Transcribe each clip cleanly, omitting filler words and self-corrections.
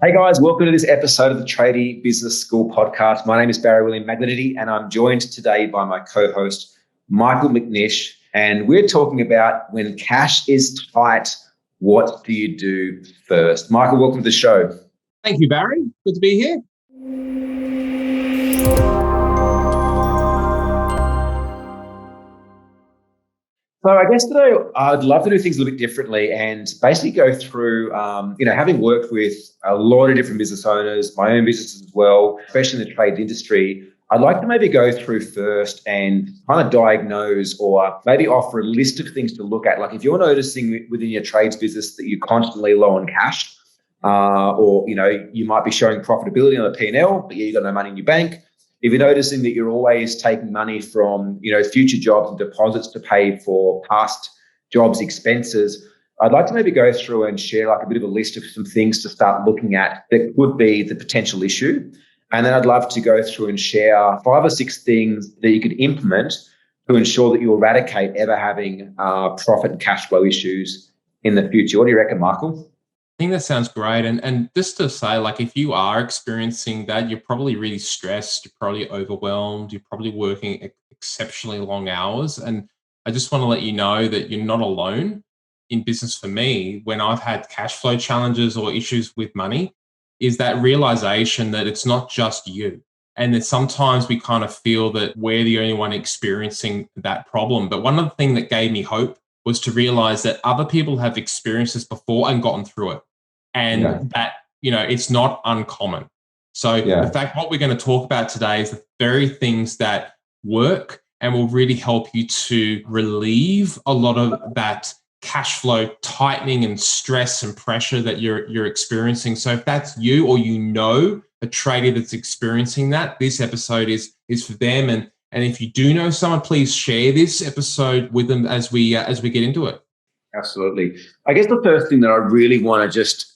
Hey guys, welcome to this episode of the Tradie Business School podcast. My name is Barry William Magnanity and I'm joined today by my co-host, Michael McNish. And we're talking about when cash is tight, what do you do first? Michael, welcome to the show. Thank you, Barry. Good to be here. So I guess today I'd love to do things a little bit differently and basically go through, having worked with a lot of different business owners, my own businesses as well, especially in the trade industry. I'd like to maybe go through first and kind of diagnose or maybe offer a list of things to look at. Like if you're noticing within your trades business that you're constantly low on cash, or you might be showing profitability on the P&L, but you've got no money in your bank. If you're noticing that you're always taking money from, future jobs and deposits to pay for past jobs expenses, I'd like to maybe go through and share like a bit of a list of some things to start looking at that could be the potential issue. And then I'd love to go through and share 5 or 6 things that you could implement to ensure that you eradicate ever having profit and cash flow issues in the future. What do you reckon, Michael? I think that sounds great. And just to say, like, if you are experiencing that, you're probably really stressed, you're probably overwhelmed, you're probably working exceptionally long hours. And I just want to let you know that you're not alone in business. For me, when I've had cash flow challenges or issues with money, is that realization that it's not just you. And that sometimes we kind of feel that we're the only one experiencing that problem. But one of the things that gave me hope was to realize that other people have experienced this before and gotten through it. And that, it's not uncommon. So the fact what we're going to talk about today is the very things that work and will really help you to relieve a lot of that cash flow tightening and stress and pressure that you're experiencing. So if that's you or a trader that's experiencing that, this episode is for them. And if you do know someone, please share this episode with them as we get into it. Absolutely. I guess the first thing that I really want to just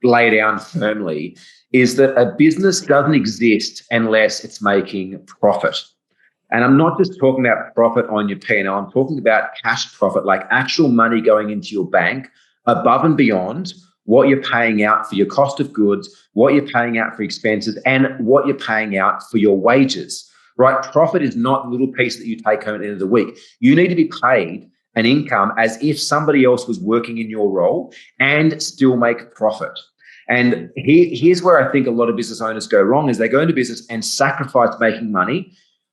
lay down firmly is that a business doesn't exist unless it's making profit. And I'm not just talking about profit on your P&L. I'm talking about cash profit, like actual money going into your bank above and beyond what you're paying out for your cost of goods, what you're paying out for expenses, and what you're paying out for your wages. Right? Profit is not a little piece that you take home at the end of the week. You need to be paid an income as if somebody else was working in your role and still make profit. And here's where I think a lot of business owners go wrong is they go into business and sacrifice making money,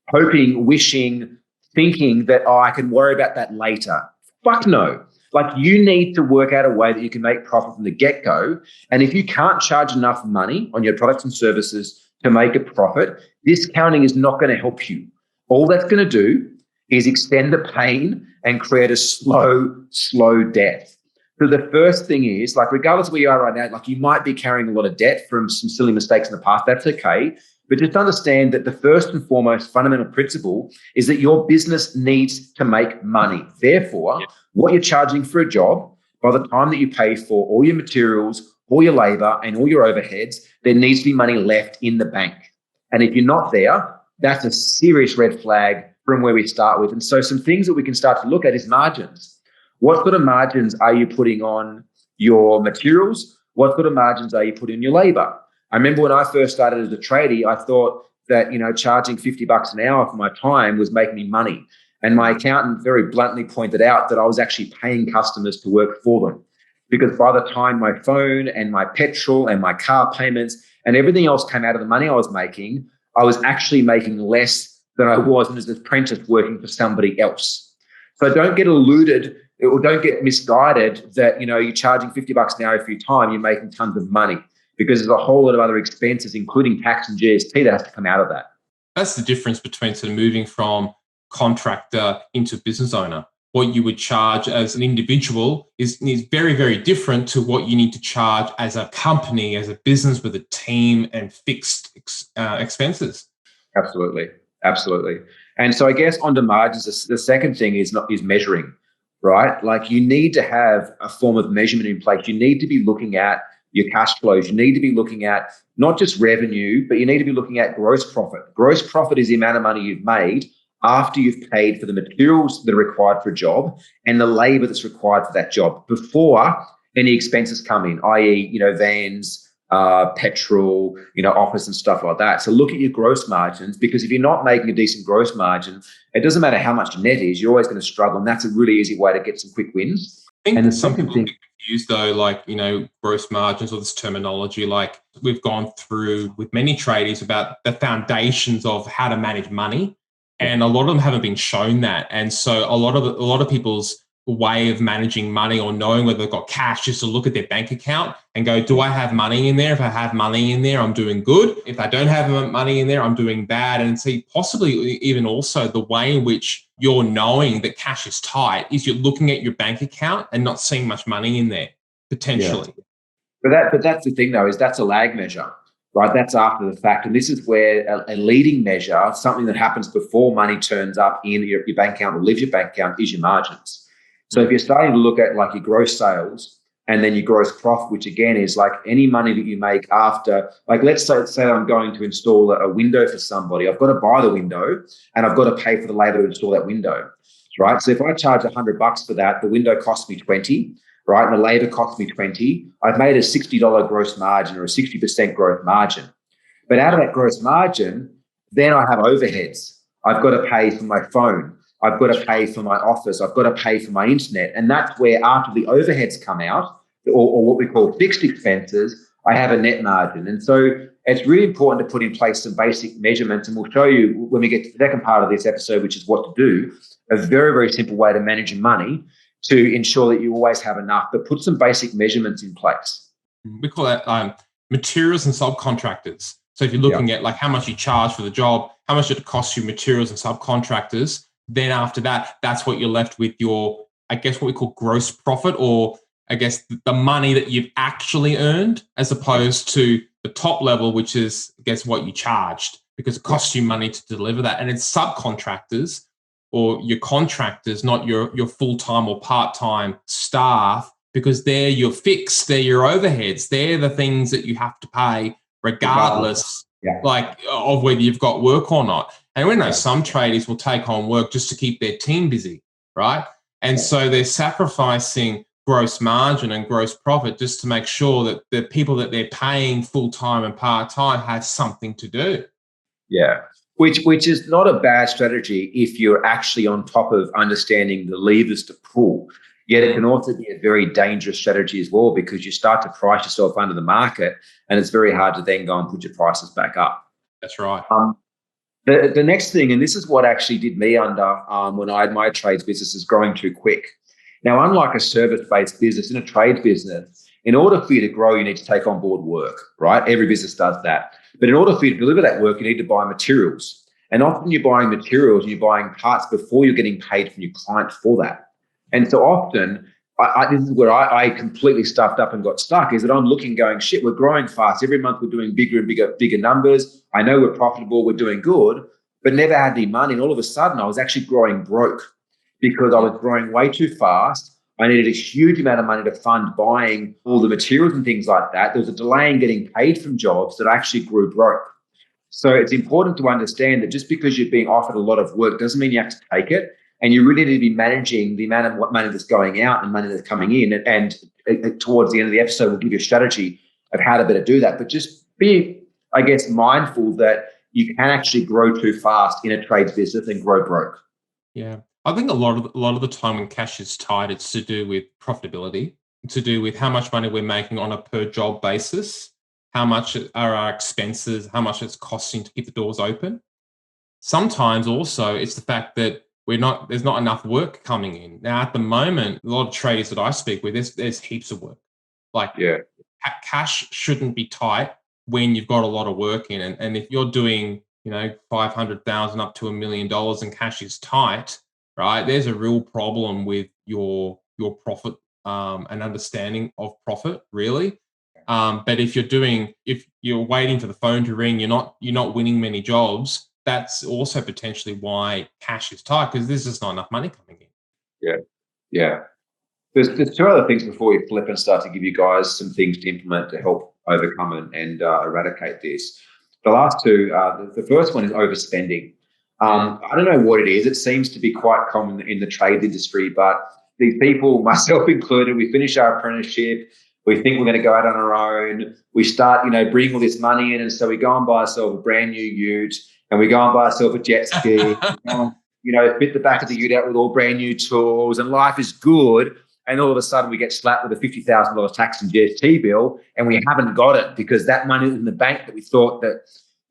hoping, wishing, thinking that, I can worry about that later. Fuck no. Like you need to work out a way that you can make profit from the get-go. And if you can't charge enough money on your products and services to make a profit, discounting is not going to help you. All that's going to do is extend the pain and create a slow death. So the first thing is, like, regardless of where you are right now, like you might be carrying a lot of debt from some silly mistakes in the past. That's okay. But just understand that the first and foremost fundamental principle is that your business needs to make money. Therefore, what you're charging for a job, by the time that you pay for all your materials, all your labor and all your overheads, there needs to be money left in the bank. And if you're not there, that's a serious red flag from where we start with. And so some things that we can start to look at is margins. What sort of margins are you putting on your materials? What sort of margins are you putting on your labor? I remember when I first started as a tradie, I thought that, charging $50 an hour for my time was making me money. And my accountant very bluntly pointed out that I was actually paying customers to work for them. Because by the time my phone and my petrol and my car payments and everything else came out of the money I was making, I was actually making less than I was as an apprentice working for somebody else. So don't get eluded or don't get misguided that, you're charging $50 an hour for your time, you're making tons of money, because there's a whole lot of other expenses, including tax and GST, that has to come out of that. That's the difference between sort of moving from contractor into business owner. What you would charge as an individual is very, very different to what you need to charge as a company, as a business with a team and fixed expenses. Absolutely. And so I guess on the margins, the second thing is measuring, right? Like you need to have a form of measurement in place. You need to be looking at your cash flows. You need to be looking at not just revenue, but you need to be looking at gross profit. Gross profit is the amount of money you've made after you've paid for the materials that are required for a job and the labor that's required for that job before any expenses come in, i.e., vans, petrol, office and stuff like that. So look at your gross margins, because if you're not making a decent gross margin, it doesn't matter how much net is, you're always going to struggle. And that's a really easy way to get some quick wins. I And think the some second people thing, get confused though, like, gross margins or this terminology. Like we've gone through with many tradies about the foundations of how to manage money, and a lot of them haven't been shown that. And so a lot of people's way of managing money or knowing whether they've got cash is to look at their bank account and go, do I have money in there? If I have money in there, I'm doing good. If I don't have money in there, I'm doing bad. And see, possibly even also the way in which you're knowing that cash is tight is you're looking at your bank account and not seeing much money in there, potentially. but that's the thing though, is that's a lag measure, right? That's after the fact. And this is where a leading measure, something that happens before money turns up in your bank account or leaves your bank account, is your margins. So if you're starting to look at like your gross sales and then your gross profit, which again is like any money that you make after, like let's say I'm going to install a window for somebody, I've got to buy the window and I've got to pay for the labor to install that window, right? So if I charge $100 for that, the window costs me 20, right? And the labor costs me 20. I've made a $60 gross margin or a 60% growth margin. But out of that gross margin, then I have overheads. I've got to pay for my phone. I've got to pay for my office. I've got to pay for my internet. And that's where after the overheads come out, or what we call fixed expenses, I have a net margin. And so it's really important to put in place some basic measurements. And we'll show you when we get to the second part of this episode, which is what to do, a very, very simple way to manage your money to ensure that you always have enough, but put some basic measurements in place. We call that materials and subcontractors. So if you're looking at like how much you charge for the job, how much it costs you materials and subcontractors, then after that, that's what you're left with your, I guess, what we call gross profit, or I guess the money that you've actually earned, as opposed to the top level, which is, I guess, what you charged, because it costs you money to deliver that. And it's subcontractors or your contractors, not your full-time or part-time staff, because they're your fixed, they're your overheads, they're the things that you have to pay regardless like of whether you've got work or not. And we know some tradies will take on work just to keep their team busy, right? And so they're sacrificing gross margin and gross profit just to make sure that the people that they're paying full-time and part-time have something to do. Yeah. Which is not a bad strategy if you're actually on top of understanding the levers to pull. Yet it can also be a very dangerous strategy as well, because you start to price yourself under the market and it's very hard to then go and put your prices back up. That's right. The next thing, and this is what actually did me under when I had my trades businesses growing too quick. Now, unlike a service-based business, in a trade business, in order for you to grow, you need to take on board work, right? Every business does that. But in order for you to deliver that work, you need to buy materials. And often you're buying materials and you're buying parts before you're getting paid from your client for that. And so often, this is where I completely stuffed up and got stuck, is that I'm looking going, shit, we're growing fast. Every month we're doing bigger and bigger numbers. I know we're profitable, we're doing good, but never had any money. And all of a sudden I was actually growing broke because I was growing way too fast. I needed a huge amount of money to fund buying all the materials and things like that. There was a delay in getting paid from jobs that I actually grew broke. So it's important to understand that just because you're being offered a lot of work doesn't mean you have to take it. And you really need to be managing the amount of money that's going out and money that's coming in. And towards the end of the episode, we'll give you a strategy of how to better do that. But just be, I guess, mindful that you can actually grow too fast in a trades business and grow broke. Yeah. I think a lot of the time when cash is tight, it's to do with profitability, to do with how much money we're making on a per job basis, how much are our expenses, how much it's costing to keep the doors open. Sometimes also it's the fact that there's not enough work coming in. Now at the moment, a lot of traders that I speak with, there's heaps of work. Like cash shouldn't be tight when you've got a lot of work in. And if you're doing, 500,000 up to $1 million and cash is tight, right? There's a real problem with your profit and understanding of profit, really. But if you're waiting for the phone to ring, you're not winning many jobs. That's also potentially why cash is tight, because there's just not enough money coming in. Yeah. There's two other things before we flip and start to give you guys some things to implement to help overcome and eradicate this. The last two, the first one is overspending. I don't know what it is. It seems to be quite common in the trade industry, but these people, myself included, we finish our apprenticeship. We think we're going to go out on our own. We start, bringing all this money in. And so we go and buy ourselves a brand new ute, and we go and buy ourselves a jet ski, fit the back of the ute out with all brand new tools, and life is good. And all of a sudden we get slapped with a $50,000 tax and GST bill, and we haven't got it because that money in the bank that we thought that,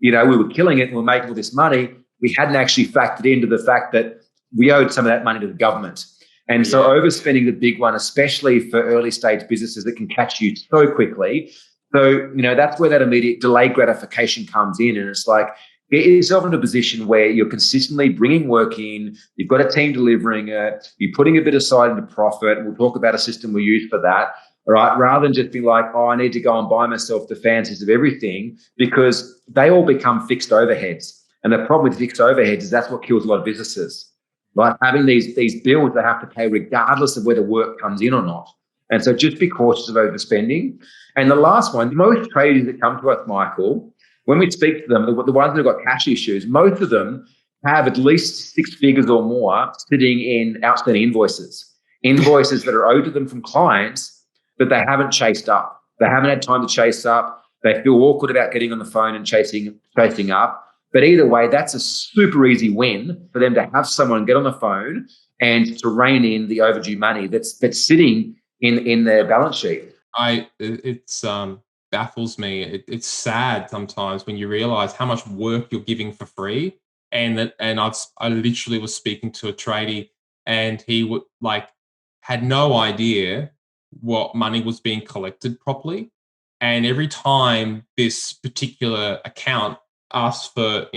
we were killing it and we're making all this money, we hadn't actually factored into the fact that we owed some of that money to the government. And so overspending the big one, especially for early stage businesses that can catch you so quickly. So, that's where that immediate delayed gratification comes in. And it's like, get yourself in a position where you're consistently bringing work in, you've got a team delivering it, you're putting a bit aside into profit. And we'll talk about a system we use for that. All right, rather than just be like, I need to go and buy myself the fancies of everything, because they all become fixed overheads. And the problem with fixed overheads is that's what kills a lot of businesses. Like having these bills they have to pay regardless of whether work comes in or not. And so just be cautious of overspending. And the last one, most traders that come to us, Michael, when we speak to them, the ones that have got cash issues, most of them have at least 6 figures or more sitting in outstanding invoices that are owed to them from clients that they haven't chased up. They haven't had time to chase up. They feel awkward about getting on the phone and chasing up. But either way, that's a super easy win for them to have someone get on the phone and to rein in the overdue money that's sitting in their balance sheet. It's baffles me. It's sad sometimes when you realize how much work you're giving for free. And I literally was speaking to a tradie, and he had no idea what money was being collected properly. And every time this particular account asked for,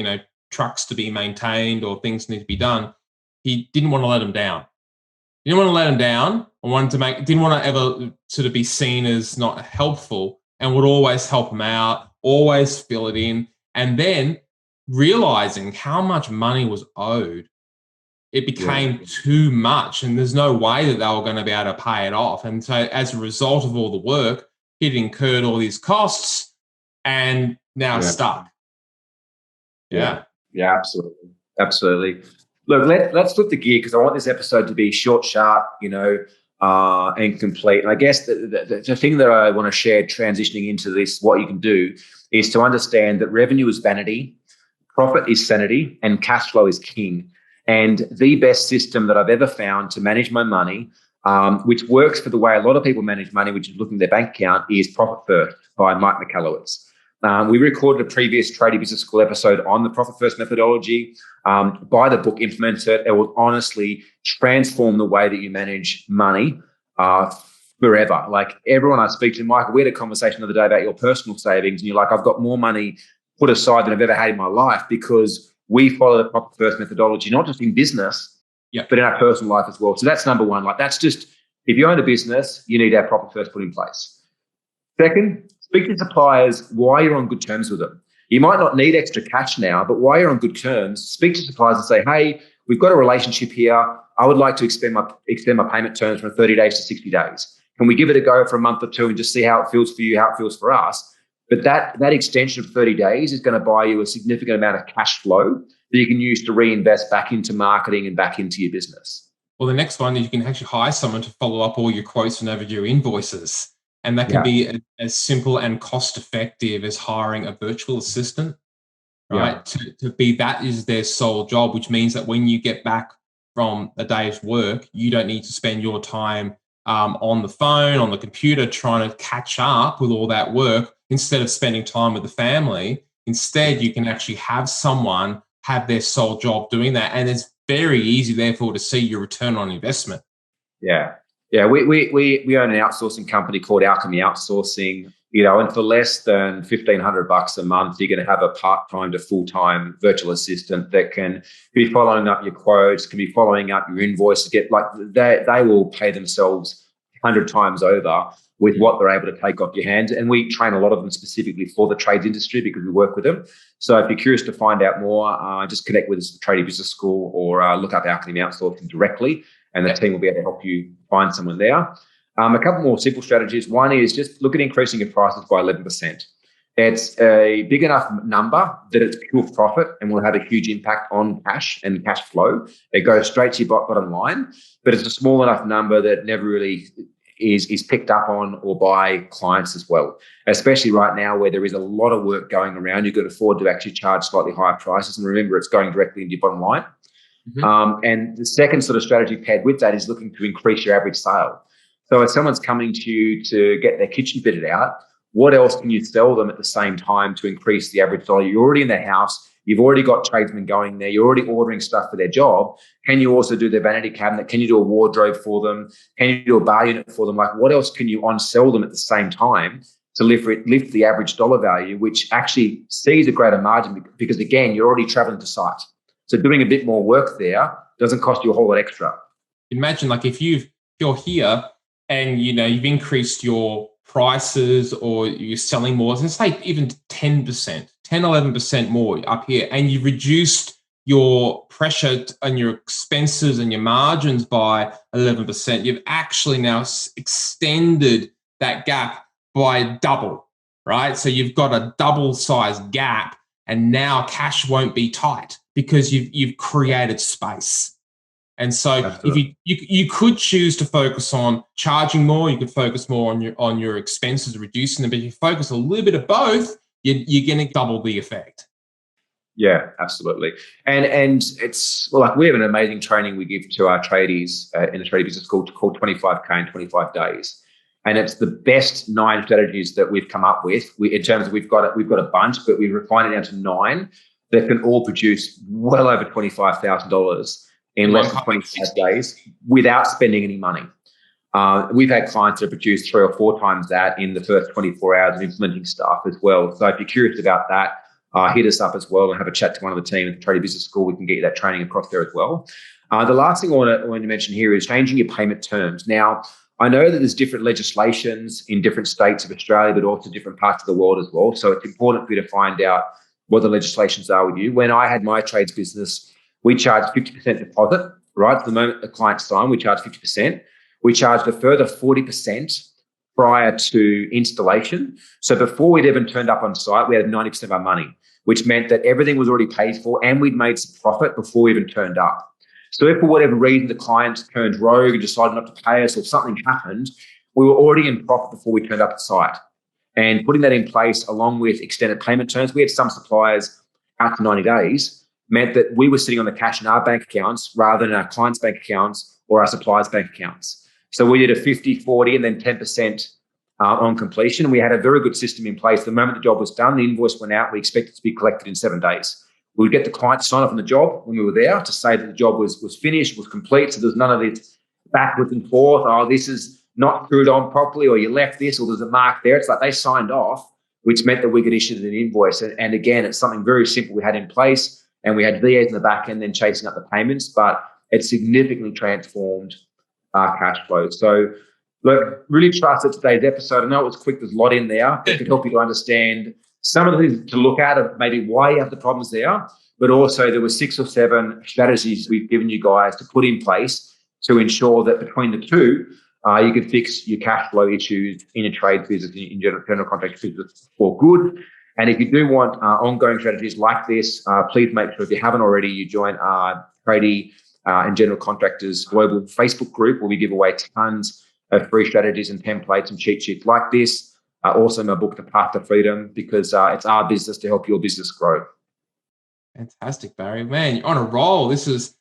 trucks to be maintained or things need to be done, he didn't want to let them down. He didn't want to let them down. Didn't want to ever sort of be seen as not helpful, and would always help them out, always fill it in. And then realizing how much money was owed, it became too much, and there's no way that they were going to be able to pay it off. And so as a result of all the work, he'd incurred all these costs and now stuck. Yeah, absolutely. Look, let's flip the gear, because I want this episode to be short, sharp, and complete. And I guess the thing that I want to share transitioning into this, what you can do, is to understand that revenue is vanity, profit is sanity, and cash flow is king. And the best system that I've ever found to manage my money, which works for the way a lot of people manage money, which is looking at their bank account, is Profit First by Mike McAllowitz. We recorded a previous Tradie Business School episode on the Profit First methodology. Buy the book, implement it. It will honestly transform the way that you manage money forever. Like everyone I speak to, Michael, we had a conversation the other day about your personal savings, and you're like, I've got more money put aside than I've ever had in my life, because we follow the Profit First methodology, not just in business, but in our personal life as well. So that's number one. Like that's just, if you own a business, you need our Profit First put in place. Second, speak to suppliers while you're on good terms with them. You might not need extra cash now, but while you're on good terms, speak to suppliers and say, hey, we've got a relationship here. I would like to extend my payment terms from 30 days to 60 days. Can we give it a go for a month or two and just see how it feels for you, how it feels for us? But that extension of 30 days is going to buy you a significant amount of cash flow that you can use to reinvest back into marketing and back into your business. Well, the next one is you can actually hire someone to follow up all your quotes and overdue invoices. And that can be as simple and cost effective as hiring a virtual assistant, right? To be, that is their sole job, which means that when you get back from a day's work, you don't need to spend your time on the phone, on the computer, trying to catch up with all that work instead of spending time with the family. Instead, you can actually have someone have their sole job doing that. And it's very easy, therefore, to see your return on investment. Yeah, we own an outsourcing company called Alchemy Outsourcing, and for less than $1,500 a month, you're going to have a part-time to full-time virtual assistant that can be following up your quotes, can be following up your invoices. They will pay themselves 100 times over with what they're able to take off your hands. And we train a lot of them specifically for the trades industry because we work with them. So if you're curious to find out more, just connect with us at the Tradie Business School, or look up Alchemy Outsourcing directly, and the team will be able to help you find someone there. A couple more simple strategies. One is just look at increasing your prices by 11%. It's a big enough number that it's pure profit and will have a huge impact on cash and cash flow. It goes straight to your bottom line, but it's a small enough number that never really is picked up on or by clients as well, especially right now where there is a lot of work going around. You could afford to actually charge slightly higher prices. And remember, it's going directly into your bottom line. And the second sort of strategy paired with that is looking to increase your average sale. So if someone's coming to you to get their kitchen fitted out, what else can you sell them at the same time to increase the average dollar? You're already in their house. You've already got tradesmen going there. You're already ordering stuff for their job. Can you also do their vanity cabinet? Can you do a wardrobe for them? Can you do a bar unit for them? Like, what else can you on-sell them at the same time to lift the average dollar value, which actually sees a greater margin because, again, you're already traveling to site. So doing a bit more work there doesn't cost you a whole lot extra. Imagine like if you're here and you've increased your prices or you're selling more, let's say even 10%, 11% more up here, and you've reduced your pressure on your expenses and your margins by 11%, you've actually now extended that gap by double, right? So you've got a double size gap, and now cash won't be tight because you've created space. And so Absolutely. If you could choose to focus on charging more, you could focus more on your expenses, reducing them. But if you focus a little bit of both, you're going to double the effect. Yeah, absolutely. And it's like we have an amazing training we give to our tradies in the Tradie Business School called 25K in 25 days. And it's the best 9 strategies that we've come up with. In terms of we've got a bunch, but we've refined it down to 9 that can all produce well over $25,000 in less than 25 days without spending any money. We've had clients that produce 3 or 4 times that in the first 24 hours of implementing stuff as well. So if you're curious about that, hit us up as well and have a chat to one of the team at the Tradie Business School. We can get you that training across there as well. The last thing I want to mention here is changing your payment terms. Now, I know that there's different legislations in different states of Australia, but also different parts of the world as well. So it's important for you to find out what the legislations are with you. When I had my trades business, we charged 50% deposit, right? At the moment the client signed, we charged 50%. We charged a further 40% prior to installation. So before we'd even turned up on site, we had 90% of our money, which meant that everything was already paid for and we'd made some profit before we even turned up. So if for whatever reason the client turned rogue and decided not to pay us or something happened, we were already in profit before we turned up at site. And putting that in place along with extended payment terms, we had some suppliers out to 90 days, meant that we were sitting on the cash in our bank accounts rather than our clients' bank accounts or our suppliers' bank accounts. So we did a 50, 40, and then 10% on completion. We had a very good system in place. The moment the job was done, the invoice went out, we expected it to be collected in 7 days. We would get the client to sign off on the job when we were there to say that the job was finished, was complete. So there's none of this backwards and forth. Oh, this is not screwed on properly, or you left this, or there's a mark there. It's like they signed off, which meant that we could issue an invoice. And again, it's something very simple we had in place, and we had VAs in the back end then chasing up the payments, but it significantly transformed our cash flow. So look, really trust that today's episode, I know it was quick, there's a lot in there. It could help you to understand some of the things to look at of maybe why you have the problems there, but also there were 6 or 7 strategies we've given you guys to put in place to ensure that between the two, you can fix your cash flow issues in your trade business, in general contract business for good. And if you do want ongoing strategies like this, please make sure if you haven't already, you join our Tradie and General Contractors Global Facebook group, where we give away tons of free strategies and templates and cheat sheets like this. Also my book, The Path to Freedom, because it's our business to help your business grow. Fantastic, Barry. Man, you're on a roll. This is...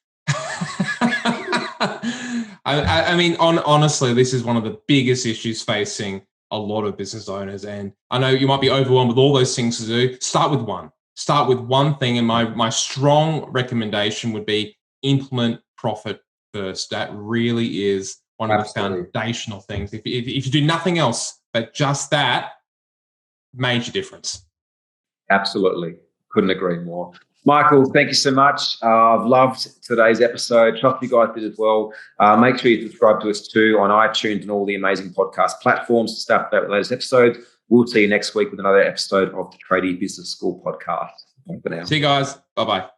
I mean, honestly, this is one of the biggest issues facing a lot of business owners. And I know you might be overwhelmed with all those things to do. Start with one. Start with one thing. And my strong recommendation would be implement profit first. That really is one of the foundational things. If you do nothing else but just that, major difference. Absolutely. Couldn't agree more. Michael, thank you so much. I've loved today's episode. Trust you guys did as well. Make sure you subscribe to us too on iTunes and all the amazing podcast platforms to start with the latest episodes. We'll see you next week with another episode of the Tradie Business School podcast. Bye for now. See you guys. Bye-bye.